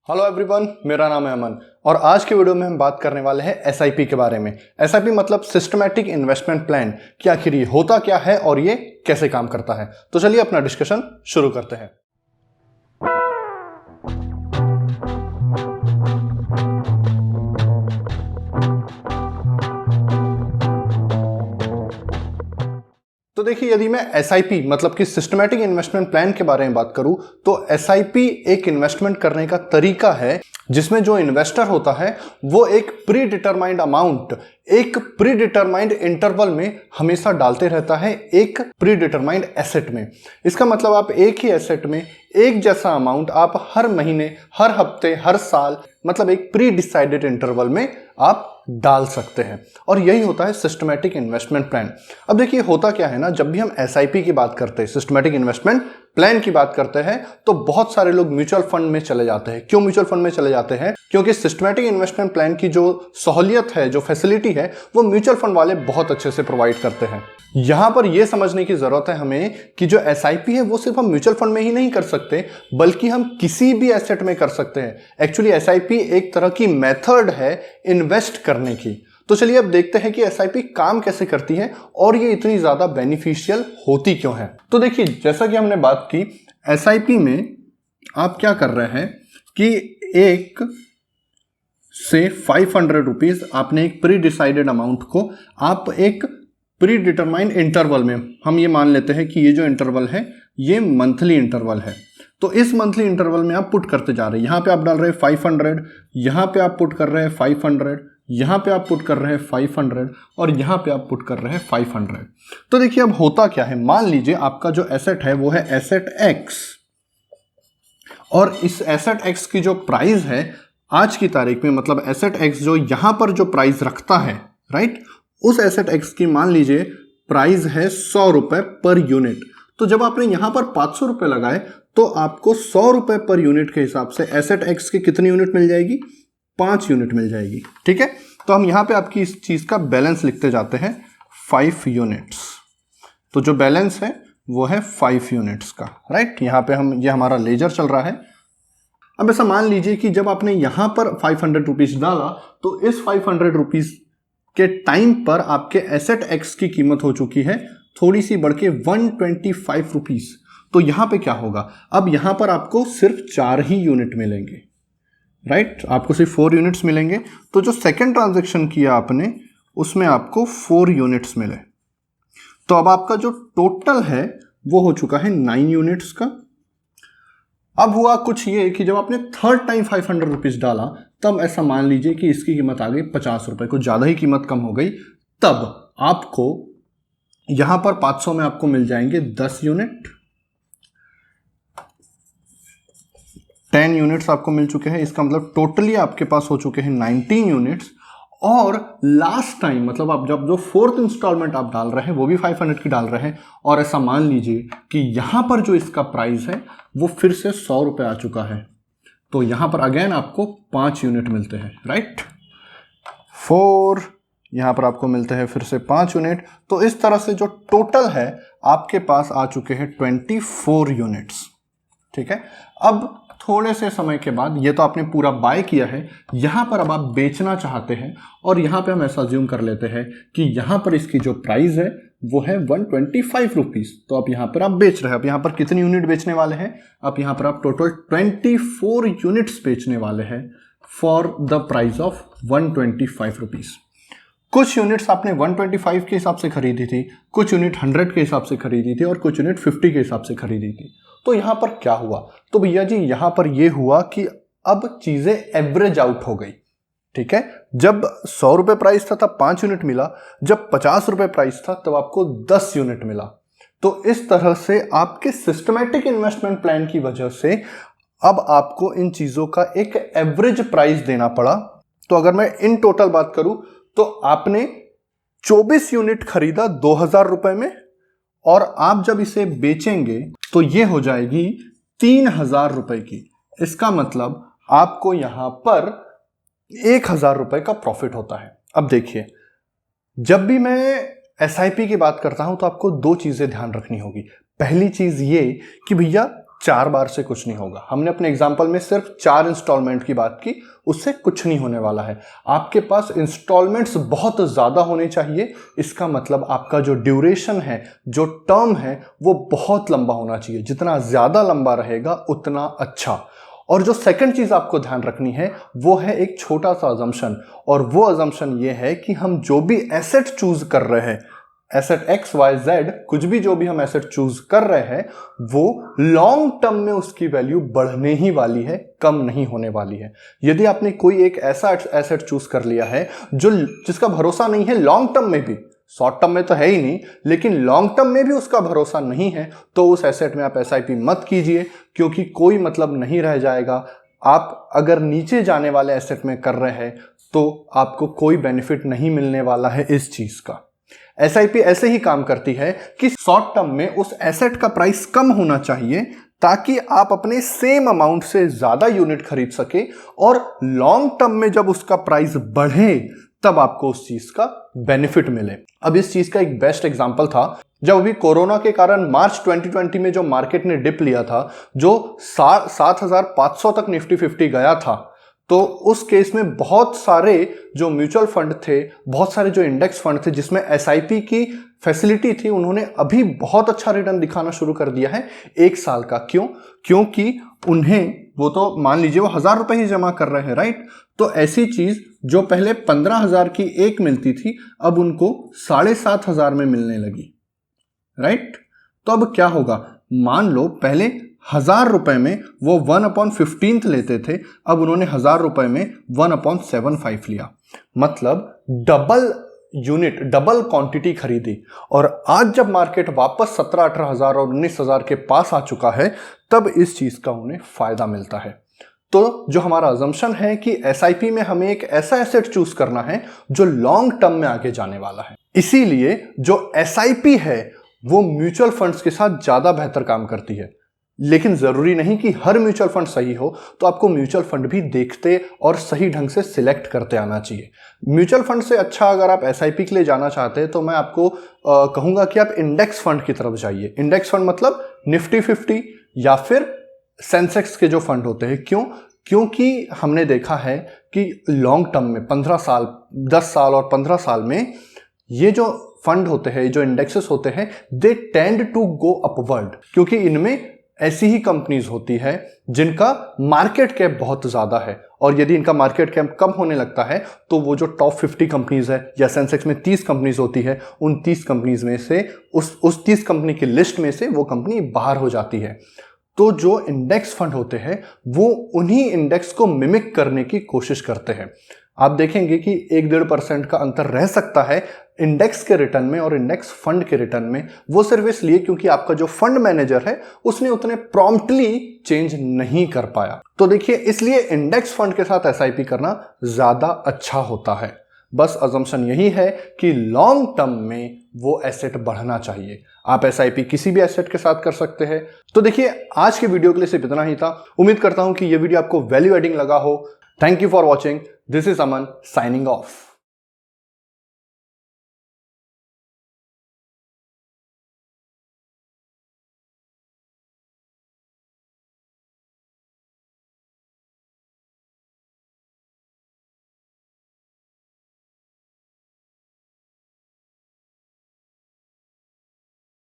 Hello everyone, मेरा नाम है अमन और आज के वीडियो में हम बात करने वाले हैं एसआईपी के बारे में। एसआईपी मतलब सिस्टमैटिक इन्वेस्टमेंट प्लान कि आखिर ये होता क्या है और ये कैसे काम करता है। तो चलिए अपना डिस्कशन शुरू करते हैं। तो देखिए, यदि मैं एसआईपी मतलब कि सिस्टमैटिक इन्वेस्टमेंट प्लान के बारे में बात करूं तो एसआईपी एक इन्वेस्टमेंट करने का तरीका है जिसमें जो इन्वेस्टर होता है वो एक प्री डिटरमाइंड अमाउंट एक प्री डिटरमाइंड इंटरवल में हमेशा डालते रहता है एक प्री डिटरमाइंड एसेट में। इसका मतलब आप एक ही एसेट में एक जैसा अमाउंट आप हर महीने, हर हफ्ते, हर साल मतलब एक प्री डिसाइडेड इंटरवल में आप डाल सकते हैं और यही होता है सिस्टमैटिक इन्वेस्टमेंट प्लान। अब देखिए होता क्या है ना, जब भी हम एसआईपी की बात करते हैं, सिस्टमैटिक इन्वेस्टमेंट प्लान की बात करते हैं, तो बहुत सारे लोग म्यूचुअल फंड में चले जाते हैं। क्यों म्यूचुअल फंड में चले जाते हैं? क्योंकि सिस्टमैटिक इन्वेस्टमेंट प्लान की जो सहूलियत है, जो फैसिलिटी है, वो म्यूचुअल फंड वाले बहुत अच्छे से प्रोवाइड करते हैं। यहां पर यह समझने की जरूरत है हमें कि जो एसआईपी है वो सिर्फ हम म्यूचुअल फंड में ही नहीं कर सकते बल्कि हम किसी भी एसेट में कर सकते हैं। एक्चुअली एसआईपी एक तरह की मेथड है इन्वेस्ट करने की। तो चलिए अब देखते हैं कि एसआईपी काम कैसे करती है और ये इतनी ज्यादा बेनिफिशियल होती क्यों है। तो देखिए, जैसा कि हमने बात की, एसआईपी में आप क्या कर रहे हैं कि एक से 500 रुपीज आपने एक प्री डिसाइडेड अमाउंट को आप एक प्री डिटरमाइंड इंटरवल में, हम ये मान लेते हैं कि ये जो इंटरवल है ये मंथली इंटरवल है, तो इस मंथली इंटरवल में आप पुट करते जा रहे हैं। यहां पे आप डाल रहे हैं 500, यहां पे आप पुट कर रहे हैं 500, यहां पे आप पुट कर रहे हैं 500 और यहां पे आप पुट कर रहे हैं 500। तो देखिए अब होता क्या है, मान लीजिए आपका जो एसेट है वो है एसेट एक्स और इस एसेट एक्स की जो प्राइस है आज की तारीख में, मतलब एसेट एक्स जो यहां पर जो प्राइस रखता है, राइट, उस एसेट एक्स की मान लीजिए प्राइस है 100 रुपए पर यूनिट। तो जब आपने यहां पर 500 रुपए लगाए तो आपको 100 रुपए पर यूनिट के हिसाब से एसेट एक्स की कितनी यूनिट मिल जाएगी? 5 यूनिट मिल जाएगी। ठीक है, तो हम यहां पे आपकी इस चीज का बैलेंस लिखते जाते हैं 5 यूनिट्स। तो जो बैलेंस है वो है 5 यूनिट्स का, राइट। यहां पे हम, ये हमारा लेजर चल रहा है। अब ऐसा मान लीजिए कि जब आपने यहां पर 500 रुपीज डाला तो इस 500 रुपीज के टाइम पर आपके एसेट एक्स की कीमत हो चुकी है थोड़ी सी बढ़ के 125 रुपीज। तो यहां पे क्या होगा, अब यहां पर आपको सिर्फ 4 ही यूनिट मिलेंगे, राइट, आपको सिर्फ 4 यूनिट्स मिलेंगे। तो जो सेकंड ट्रांजैक्शन किया आपने उसमें आपको 4 यूनिट्स मिले। तो अब आपका जो टोटल है वो हो चुका है 9 यूनिट्स का। अब हुआ कुछ ये कि जब आपने थर्ड टाइम 500 रुपीज डाला तब ऐसा मान लीजिए कि इसकी कीमत आ गई 50 रुपए, कुछ ज्यादा ही कीमत कम हो गई। तब आपको यहां पर 500 में आपको मिल जाएंगे 10 यूनिट, 10 यूनिट्स आपको मिल चुके हैं। इसका मतलब टोटली आपके पास हो चुके हैं 19 यूनिट्स। और लास्ट टाइम मतलब आप जब जो फोर्थ इंस्टॉलमेंट आप डाल रहे हैं वो भी 500 की डाल रहे हैं और ऐसा मान लीजिए कि यहां पर जो इसका प्राइस है वो फिर से 100 रुपए आ चुका है। तो यहां पर अगेन आपको 5 यूनिट मिलते हैं, राइट, 4, यहां पर आपको मिलते हैं फिर से 5 यूनिट। तो इस तरह से जो टोटल है आपके पास आ चुके हैं 24 यूनिट्स। ठीक है, अब थोड़े से समय के बाद, ये तो आपने पूरा बाय किया है, यहां पर अब आप बेचना चाहते हैं और यहां पे हम ऐसा अज्यूम कर लेते हैं कि यहां पर इसकी जो प्राइस है वो है 125 रुपीज। तो आप यहां पर आप बेच रहे हैं। आप यहां पर कितनी यूनिट बेचने वाले हैं? आप यहां पर आप टोटल 24 यूनिट्स बेचने वाले हैं for the price of 125 rupees. कुछ यूनिट्स आपने 125 के हिसाब से खरीदी थी, कुछ यूनिट 100 के हिसाब से खरीदी थी और कुछ यूनिट 50 के हिसाब से खरीदी थी। तो यहां पर क्या हुआ? तो भैया जी यहां पर यह हुआ कि अब चीजें एवरेज आउट हो गई। ठीक है, जब 100 रुपए प्राइस था तब 5 यूनिट मिला, जब 50 रुपए प्राइस था तब आपको 10 यूनिट मिला। तो इस तरह से आपके सिस्टमैटिक इन्वेस्टमेंट प्लान की वजह से अब आपको इन चीजों का एक एवरेज प्राइस देना पड़ा। तो अगर मैं इन टोटल बात करूं तो आपने 24 यूनिट खरीदा 2000 रुपए में और आप जब इसे बेचेंगे तो ये हो जाएगी 3000 रुपए की। इसका मतलब आपको यहां पर 1000 रुपए का प्रॉफिट होता है। अब देखिए, जब भी मैं एसआईपी की बात करता हूं तो आपको 2 चीजें ध्यान रखनी होगी। पहली चीज ये कि भैया 4 बार से कुछ नहीं होगा। हमने अपने एग्जाम्पल में सिर्फ 4 इंस्टॉलमेंट की बात की, उससे कुछ नहीं होने वाला है। आपके पास इंस्टॉलमेंट्स बहुत ज़्यादा होने चाहिए। इसका मतलब आपका जो ड्यूरेशन है, जो टर्म है, वो बहुत लंबा होना चाहिए। जितना ज़्यादा लंबा रहेगा उतना अच्छा। और जो सेकंड चीज़ आपको ध्यान रखनी है वो है एक छोटा सा अजम्पशन, और वो अजम्पशन ये है कि हम जो भी एसेट चूज कर रहे हैं, एसेट एक्स वाई जेड, कुछ भी जो भी हम एसेट चूज कर रहे हैं, वो लॉन्ग टर्म में उसकी वैल्यू बढ़ने ही वाली है, कम नहीं होने वाली है। यदि आपने कोई एक ऐसा एसेट चूज कर लिया है जिसका भरोसा नहीं है लॉन्ग टर्म में भी, शॉर्ट टर्म में तो है ही नहीं, लेकिन लॉन्ग टर्म में भी उसका भरोसा नहीं है, तो उस एसेट में आप एसआईपी मत कीजिए, क्योंकि कोई मतलब नहीं रह जाएगा। आप अगर नीचे जाने वाले एसेट में कर रहे हैं तो आपको कोई बेनिफिट नहीं मिलने वाला है इस चीज का। एसआईपी ऐसे ही काम करती है कि शॉर्ट टर्म में उस एसेट का प्राइस कम होना चाहिए ताकि आप अपने सेम अमाउंट से ज्यादा यूनिट खरीद सके, और लॉन्ग टर्म में जब उसका प्राइस बढ़े तब आपको उस चीज का बेनिफिट मिले। अब इस चीज का एक बेस्ट एग्जांपल था जब अभी कोरोना के कारण मार्च 2020 में जो मार्केट ने डिप लिया था, जो 7,500 तक निफ्टी 50 गया था, तो उस केस में बहुत सारे जो म्यूचुअल फंड थे, बहुत सारे जो इंडेक्स फंड थे जिसमें एसआईपी की फैसिलिटी थी, उन्होंने अभी बहुत अच्छा रिटर्न दिखाना शुरू कर दिया है 1 साल का। क्यों? क्योंकि उन्हें, वो तो मान लीजिए वो 1,000 रुपए ही जमा कर रहे हैं, राइट? तो ऐसी चीज जो पहले 15,000 की एक मिलती थी, अब उनको 7,500 में मिलने लगी, राइट? तो अब क्या होगा? मान लो पहले 1,000 रुपए में वो 1/15 लेते थे, अब उन्होंने 1,000 रुपए में 1/75 लिया, मतलब डबल यूनिट, डबल क्वांटिटी खरीदी। और आज जब मार्केट वापस 17-18,000 और 19,000 के पास आ चुका है, तब इस चीज का उन्हें फायदा मिलता है। तो जो हमारा अजम्पशन है कि एसआईपी में हमें एक ऐसा एसेट चूज करना है जो लॉन्ग टर्म में आगे जाने वाला है। इसीलिए जो एसआईपी है वो म्यूचुअल फंड्स के साथ ज्यादा बेहतर काम करती है। लेकिन जरूरी नहीं कि हर म्यूचुअल फंड सही हो, तो आपको म्यूचुअल फंड भी देखते और सही ढंग से सिलेक्ट करते आना चाहिए। म्यूचुअल फंड से अच्छा अगर आप एसआईपी के लिए जाना चाहते हैं तो मैं आपको कहूंगा कि आप इंडेक्स फंड की तरफ जाइए। इंडेक्स फंड मतलब निफ्टी 50 या फिर सेंसेक्स के जो फंड होते हैं। क्यों? क्योंकि हमने देखा है कि लॉन्ग टर्म में 15 साल, 10 साल और 15 साल में ये जो फंड होते हैं, जो इंडेक्सेस होते हैं, they tend to go upward, क्योंकि इनमें ऐसी ही कंपनीज होती है जिनका मार्केट कैप बहुत ज्यादा है। और यदि इनका मार्केट कैप कम होने लगता है तो वो जो टॉप 50 कंपनीज है, या सेंसेक्स में 30 कंपनीज होती है, उन 30 कंपनीज में से उस 30 कंपनी की लिस्ट में से वो कंपनी बाहर हो जाती है। तो जो इंडेक्स फंड होते हैं वो उन्हीं इंडेक्स को मिमिक करने की कोशिश करते हैं। आप देखेंगे कि 1-1.5% का अंतर रह सकता है इंडेक्स के रिटर्न में और इंडेक्स फंड के रिटर्न में। वो सिर्फ इसलिए क्योंकि आपका जो फंड मैनेजर है उसने उतने प्रॉम्प्टली चेंज नहीं कर पाया। तो देखिए, इसलिए इंडेक्स फंड के साथ एसआईपी करना ज्यादा अच्छा होता है। बस अजम्पशन यही है कि लॉन्ग टर्म में वो एसेट बढ़ना चाहिए। आप एसआईपी किसी भी एसेट के साथ कर सकते हैं। तो देखिए, आज के वीडियो के लिए सिर्फ इतना ही था। उम्मीद करता हूं कि ये वीडियो आपको वैल्यू एडिंग लगा हो। Thank you for watching. This is Aman signing off.